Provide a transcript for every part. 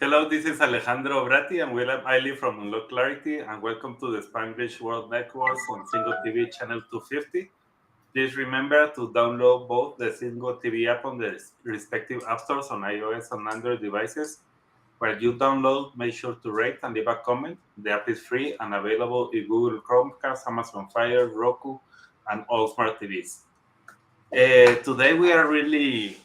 Hello, this is Alejandro Bratti and William Isley from Unlock Clarity, and welcome to the Spanglish World Networks on Single TV channel 250. Please remember to download both the Single TV app on the respective app stores on iOS and Android devices. Where you download, make sure to rate and leave a comment. The app is free and available in Google Chromecast, Amazon Fire, Roku, and all smart TVs. Today we are really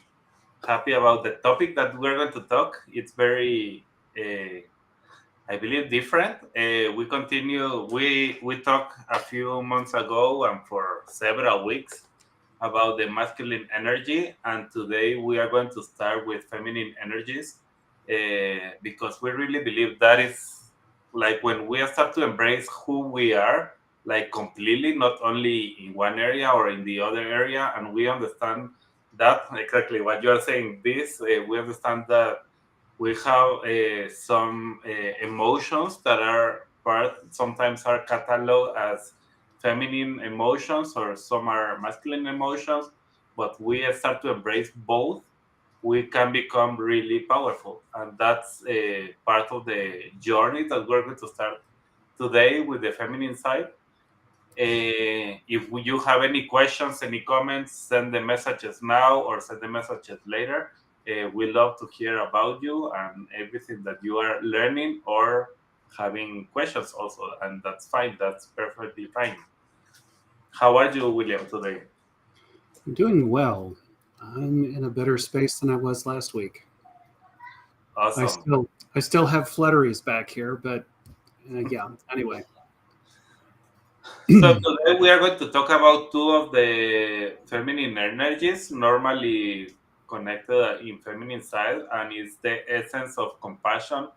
happy about the topic that we're going to talk. It's very, I believe, different. We continue. We talked a few months ago and for several weeks about the masculine energy, and today we are going to start with feminine energies because we really believe that is like when we start to embrace who we are, like completely, not only in one area or in the other area, and we understand that exactly what you are saying. This we understand that we have some emotions that are part sometimes are cataloged as feminine emotions or some are masculine emotions, but we start to embrace both, we can become really powerful, and that's a part of the journey that we're going to start today with the feminine side. If you have any questions, any comments, send the messages now or send the messages later. We love to hear about you and everything that you are learning or having questions also, and that's fine. That's perfectly fine. How are you, William, today? I'm doing well. I'm in a better space than I was last week. I Awesome. still I still have flutteries back here, but yeah. Anyway, So today we are going to talk about two of the feminine energies normally connected in feminine side, and it's the essence of compassion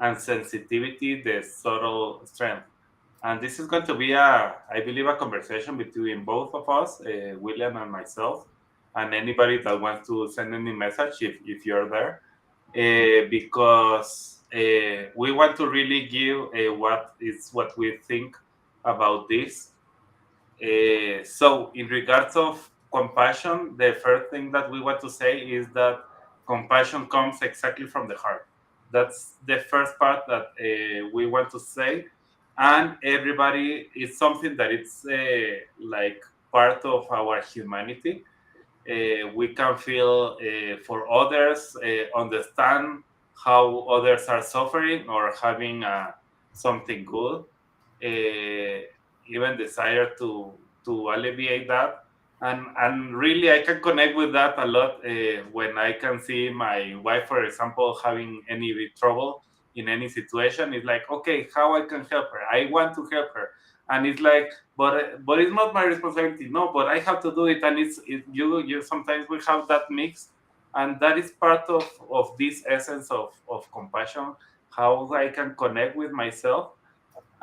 and sensitivity, the subtle strength. And this is going to be I believe, a conversation between both of us, William and myself, and anybody that wants to send any message if you're there, because we want to really give what we think about this. So, in regards of compassion, the first thing that we want to say is that compassion comes exactly from the heart. That's the first part that we want to say, and everybody is something that it's like part of our humanity. We can feel for others, understand how others are suffering or having something good, even desire to alleviate that. And really, I can connect with that a lot when I can see my wife, for example, having any big trouble in any situation. It's like, okay, how I can help her? I want to help her, and it's like, but it's not my responsibility. No, but I have to do it, and you sometimes we have that mix, and that is part of this essence of compassion, how I can connect with myself.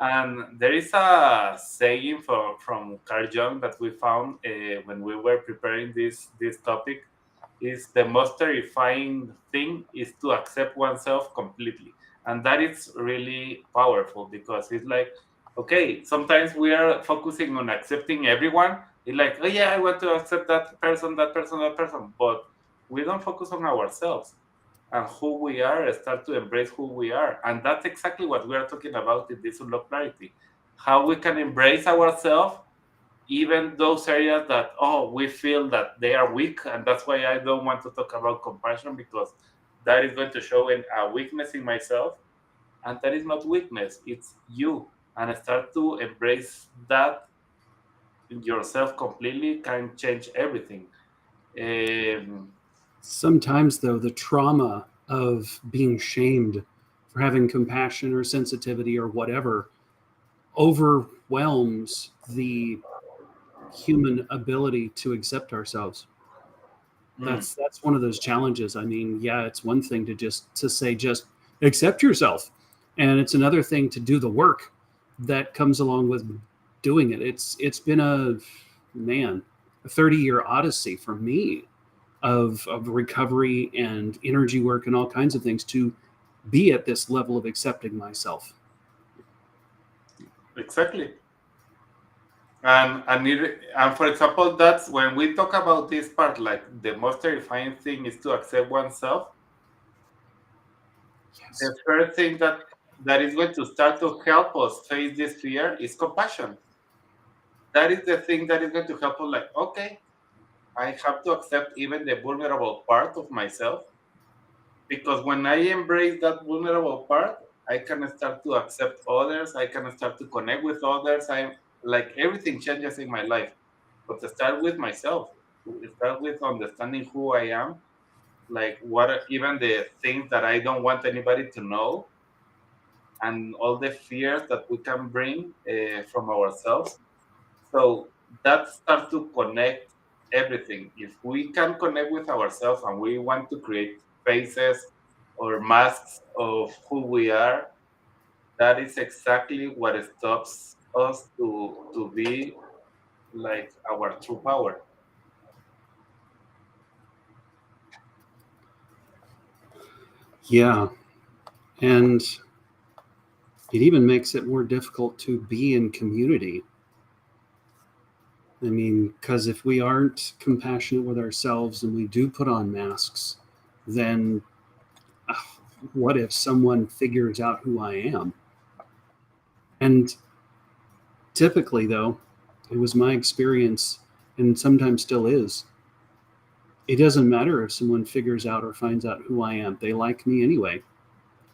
And there is a saying from Carl Jung that we found when we were preparing this topic, is the most terrifying thing is to accept oneself completely. And that is really powerful because it's like, okay, sometimes we are focusing on accepting everyone. It's like, oh yeah, I want to accept that person, that person, that person. But we don't focus on ourselves and who we are, start to embrace who we are. And that's exactly what we are talking about in this unlock clarity. How we can embrace ourselves, even those areas that, oh, we feel that they are weak. And that's why I don't want to talk about compassion, because that is going to show a weakness in myself. And that is not weakness, it's you. And start to embrace that yourself completely can change everything. Um, sometimes though the trauma of being shamed for having compassion or sensitivity or whatever overwhelms the human ability to accept ourselves. mm, That's one of those challenges. I mean, yeah, it's one thing to say just accept yourself, and it's another thing to do the work that comes along with doing it. It's been a 30-year odyssey for me of recovery and energy work and all kinds of things to be at this level of accepting myself. exactly. And for example, that's when we talk about this part, like the most terrifying thing is to accept oneself. The Yes. first thing that is going to start to help us face this fear is compassion. That is the thing that is going to help us, like, okay, I have to accept even the vulnerable part of myself, because when I embrace that vulnerable part, I can start to accept others, I can start to connect with others. I like everything changes in my life. But to start with myself, to start with understanding who I am, like what are even the things that I don't want anybody to know, and all the fears that we can bring from ourselves. So that starts to connect everything. If we can connect with ourselves and we want to create faces or masks of who we are, that is exactly what stops us to be like our true power. Yeah. And it even makes it more difficult to be in community. I mean, because if we aren't compassionate with ourselves and we do put on masks, then uh, what if someone figures out who I am? And typically, though, it was my experience, and sometimes still is, it doesn't matter if someone figures out or finds out who I am. They like me anyway.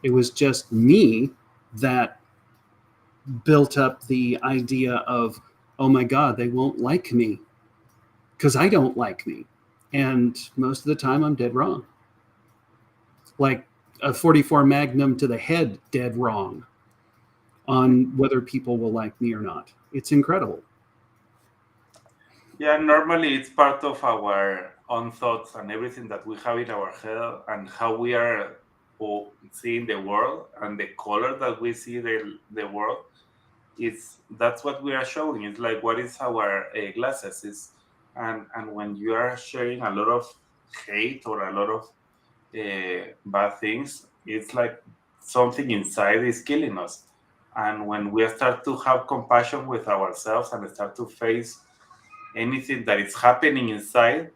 It was just me that built up the idea of, oh my God, they won't like me because I don't like me. And most of the time, I'm dead wrong. Like a 44 Magnum to the head, dead wrong on whether people will like me or not. It's incredible. Yeah, normally it's part of our own thoughts and everything that we have in our head and how we are seeing the world and the color that we see the world. It's that's what we are showing. It's like what is our glasses is, and when you are sharing a lot of hate or a lot of bad things, it's like something inside is killing us. And when we start to have compassion with ourselves and start to face anything that is happening inside,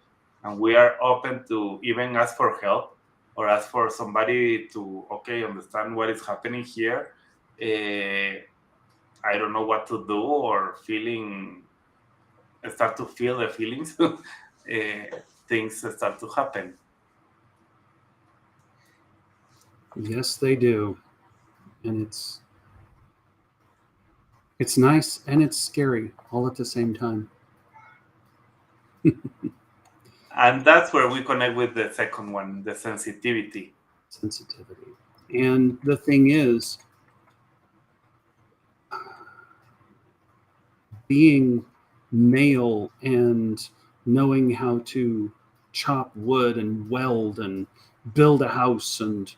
and we are open to even ask for help or ask for somebody to okay understand what is happening here. I don't know what to do, or feeling start to feel the feelings. Things start to happen. Yes, they do. And it's nice and it's scary all at the same time. And that's where we connect with the second one, the sensitivity. Sensitivity. And the thing is, being male and knowing how to chop wood and weld and build a house and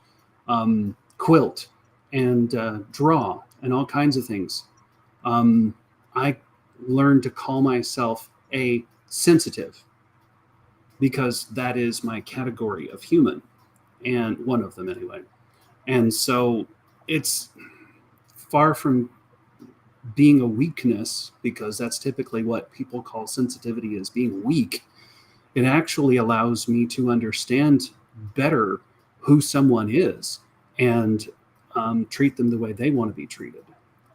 quilt and draw and all kinds of things. Um, I learned to call myself a sensitive because that is my category of human, and one of them anyway. And so it's far from being a weakness, because that's typically what people call sensitivity, as being weak. It actually allows me to understand better who someone is and treat them the way they want to be treated.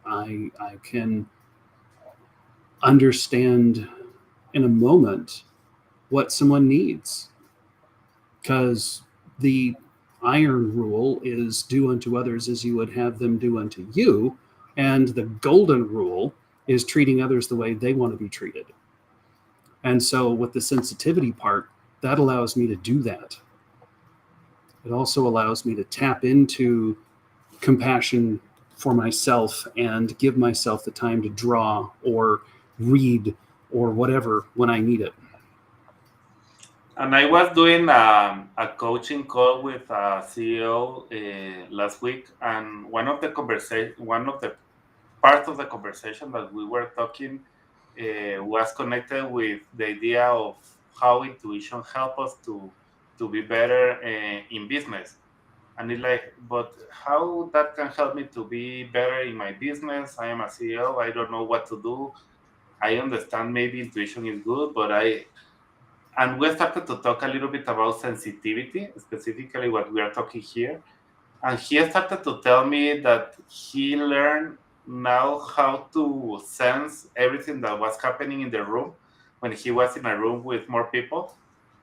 I can understand in a moment what someone needs, because the iron rule is do unto others as you would have them do unto you, and the golden rule is treating others the way they want to be treated. And so with the sensitivity part, that allows me to do that. It also allows me to tap into compassion for myself and give myself the time to draw or read or whatever when I need it. And I was doing a coaching call with a CEO last week, and one of the parts of the conversation that we were talking was connected with the idea of how intuition helps us to be better in business. And it's like, but how that can help me to be better in my business? I am a CEO. I don't know what to do. I understand maybe intuition is good, but and we started to talk a little bit about sensitivity, specifically what we are talking here. And he started to tell me that he learned now how to sense everything that was happening in the room when he was in a room with more people,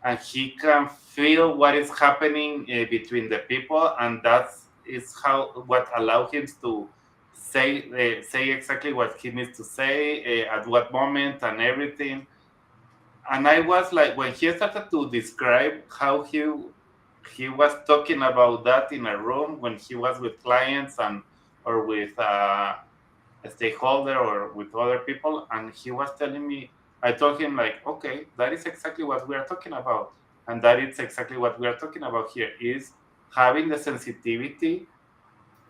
and he can feel what is happening between the people, and that's is how what allow him to say exactly what he needs to say at what moment and everything. And I was like, when he started to describe how he was talking about that in a room when he was with clients and or with a stakeholder or with other people, and he was telling me, I told him like, okay, that is exactly what we are talking about, and that is exactly what we are talking about here is having the sensitivity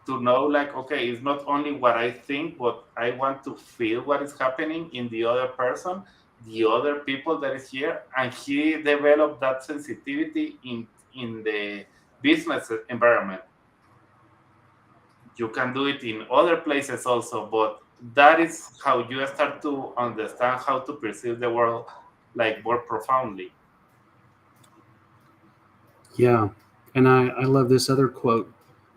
to know like, okay, it's not only what I think, but I want to feel what is happening in the other person, the other people that is here. And he developed that sensitivity in the business environment. You can do it in other places also, but that is how you start to understand how to perceive the world like more profoundly. Yeah. And I love this other quote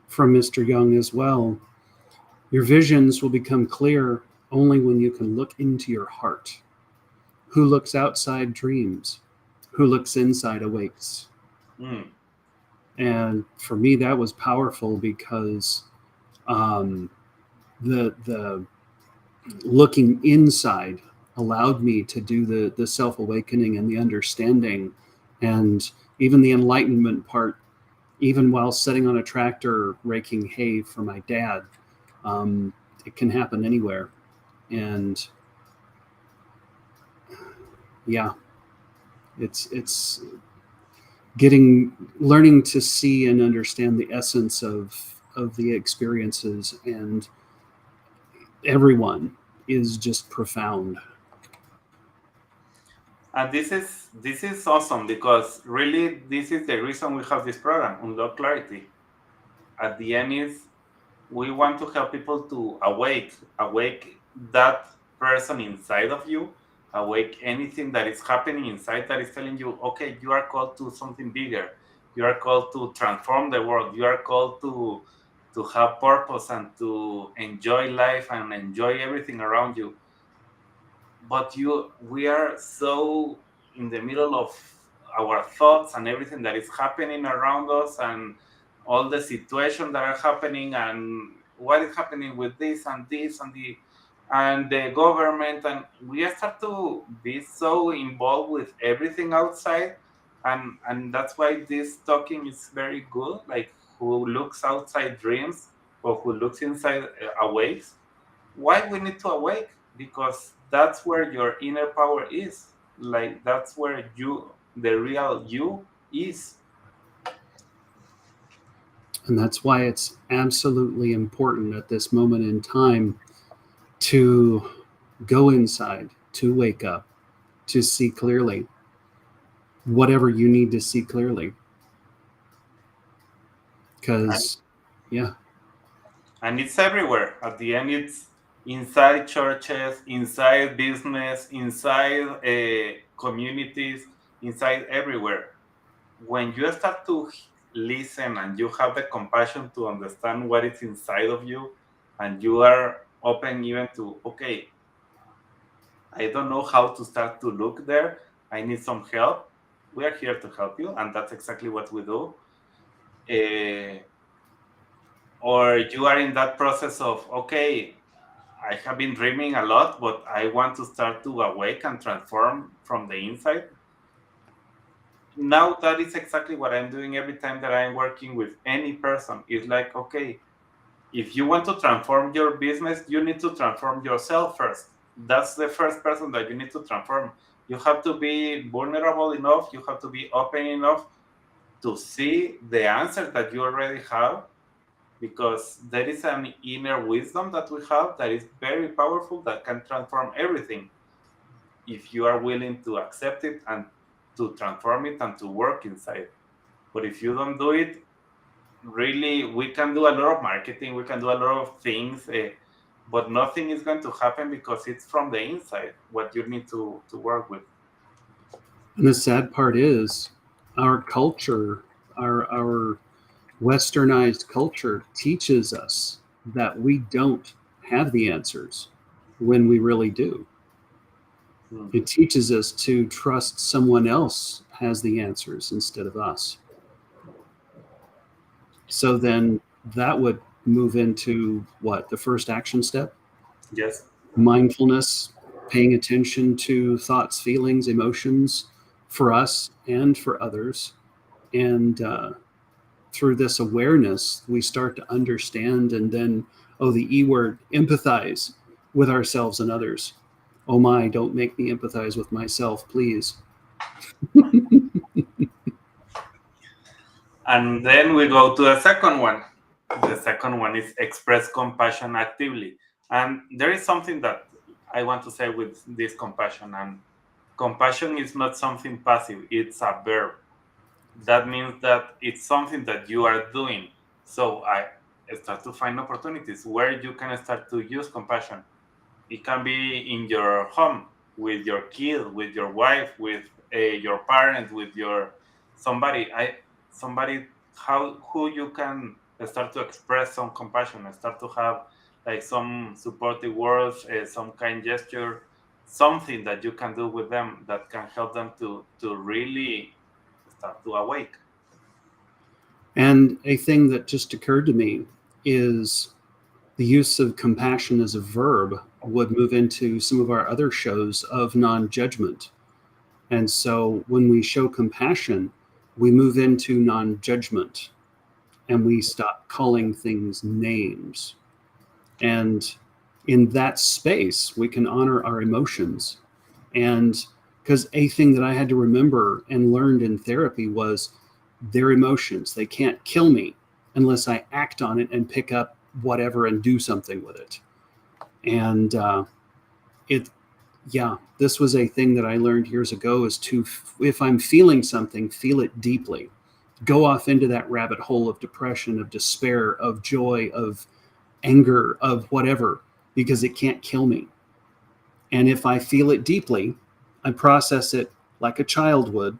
from Mr. Young as well. Your visions will become clear only when you can look into your heart. Who looks outside dreams, who looks inside awakes. Mm. And for me, that was powerful because um, the looking inside allowed me to do the self awakening and the understanding, and even the enlightenment part. Even while sitting on a tractor raking hay for my dad, um, it can happen anywhere. And yeah, it's getting learning to see and understand the essence of the experiences, and everyone is just profound. And this is awesome because really this is the reason we have this program, Unlock Clarity. At the end is we want to help people to awake that person inside of you, awake anything that is happening inside that is telling you, okay, you are called to something bigger, you are called to transform the world, you are called to have purpose and to enjoy life and enjoy everything around you. But you we are so in the middle of our thoughts and everything that is happening around us and all the situations that are happening and what is happening with this and the government, and we start to be so involved with everything outside, and that's why this talking is very good, like who looks outside dreams or who looks inside awakes. Why we need to awake? Because that's where your inner power is, like that's where you the real you is. And that's why it's absolutely important at this moment in time to go inside, to wake up, to see clearly whatever you need to see clearly. and, Because, yeah, and it's everywhere. At the end, it's inside churches, inside business, inside communities, inside everywhere. When you start to listen and you have the compassion to understand what is inside of you, and you are open even to, okay, I don't know how to start to look there, I need some help, we are here to help you, and that's exactly what we do. Uh, or you are in that process of, okay, I have been dreaming a lot, but I want to start to awake and transform from the inside. Now that is exactly what I'm doing every time that I'm working with any person. It's like, okay, if you want to transform your business, you need to transform yourself first. That's the first person that you need to transform. You have to be vulnerable enough, you have to be open enough to see the answer that you already have, because there is an inner wisdom that we have that is very powerful that can transform everything if you are willing to accept it and to transform it and to work inside. But if you don't do it, really, we can do a lot of marketing, we can do a lot of things, but nothing is going to happen because it's from the inside what you need to work with. and the sad part is our culture, our Westernized culture teaches us that we don't have the answers when we really do. Mm. It teaches us to trust someone else has the answers instead of us. So then that would move into what? The first action step? Yes. Mindfulness, paying attention to thoughts, feelings, emotions for us and for others. And through this awareness, we start to understand and then, oh, the E word, empathize with ourselves and others. Oh my, don't make me empathize with myself, please. And then we go to the second one. The second one is express compassion actively. And there is something that I want to say with this compassion. And compassion is not something passive, it's a verb. That means that it's something that you are doing. So I start to find opportunities where you can start to use compassion. It can be in your home with your kid, with your wife, with your parent, with your somebody how who you can start to express some compassion and start to have like some supportive words, some kind gesture, something that you can do with them that can help them to really start to awake. And a thing that just occurred to me is the use of compassion as a verb would move into some of our other shows of non judgment. And so when we show compassion, we move into non judgment and we stop calling things names. And in that space, we can honor our emotions. And because a thing that I had to remember and learned in therapy was their emotions. They can't kill me unless I act on it and pick up whatever and do something with it. And it, yeah, this was a thing that I learned years ago is to, if I'm feeling something, feel it deeply. Go off into that rabbit hole of depression, of despair, of joy, of anger, of whatever, because it can't kill me. And if I feel it deeply, I process it like a child would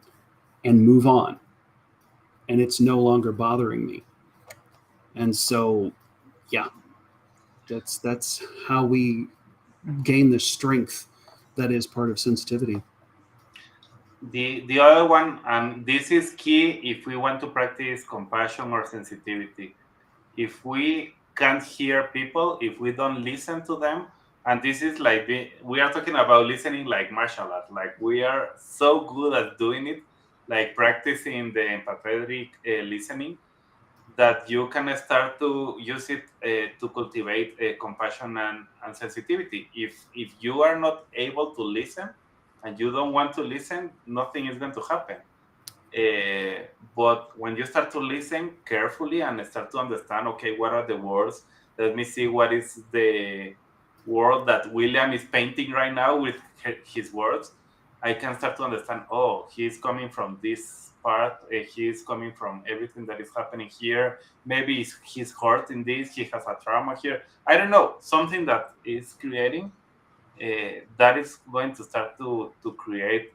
and move on. And it's no longer bothering me. And so, yeah, that's how we gain the strength that is part of sensitivity. The other one, and this is key if we want to practice compassion or sensitivity. If we can't hear people, if we don't listen to them, and this is like we are talking about listening like martial art, like we are so good at doing it, like practicing the empathetic listening, that you can start to use it to cultivate compassion and sensitivity. If you are not able to listen and you don't want to listen, nothing is going to happen. But when you start to listen carefully and start to understand, okay, what are the words? Let me see what is the world that William is painting right now with his words. I can start to understand, oh, he's coming from this part, he's coming from everything that is happening here. Maybe he's hurt in this, he has a trauma here. I don't know, something that is creating that is going to start to create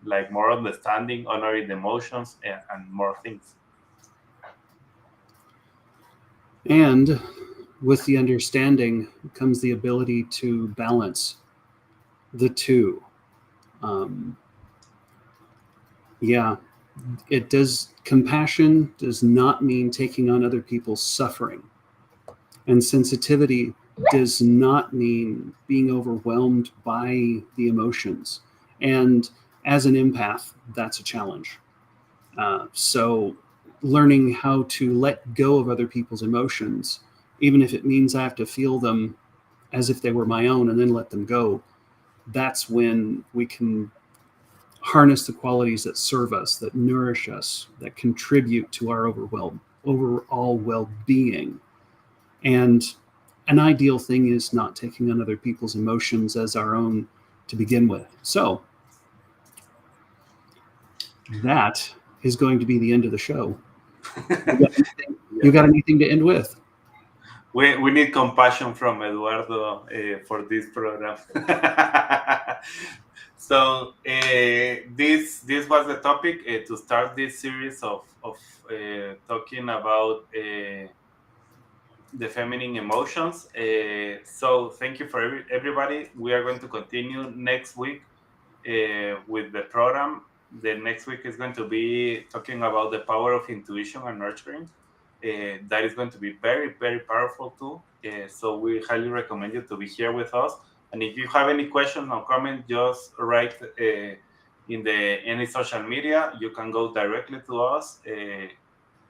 like more understanding, honoring the emotions, and more things. And with the understanding comes the ability to balance the two. Um, yeah, it does. Compassion does not mean taking on other people's suffering. And sensitivity does not mean being overwhelmed by the emotions. And as an empath, that's a challenge. So, learning how to let go of other people's emotions, even if it means I have to feel them as if they were my own and then let them go, that's when we can harness the qualities that serve us, that nourish us, that contribute to our overall well-being. And an ideal thing is not taking on other people's emotions as our own to begin with. So that is going to be the end of the show. You got anything, Yeah. you got anything to end with? We need compassion from Eduardo for this program. So this was the topic to start this series of talking about the feminine emotions. So thank you for everybody. We are going to continue next week with the program. The next week is going to be talking about the power of intuition and nurturing. That is going to be very, very powerful too. So we highly recommend you to be here with us. And if you have any questions or comments, just write in the any social media. You can go directly to us.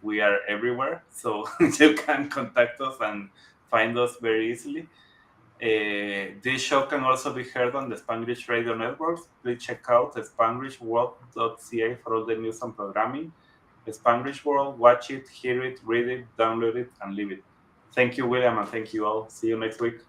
We are everywhere, so you can contact us and find us very easily. This show can also be heard on the Spanglish Radio Networks. Please check out spanglishworld.ca for all the news and programming. Spanglish World, watch it, hear it, read it, download it, and leave it. Thank you, William, and thank you all. See you next week.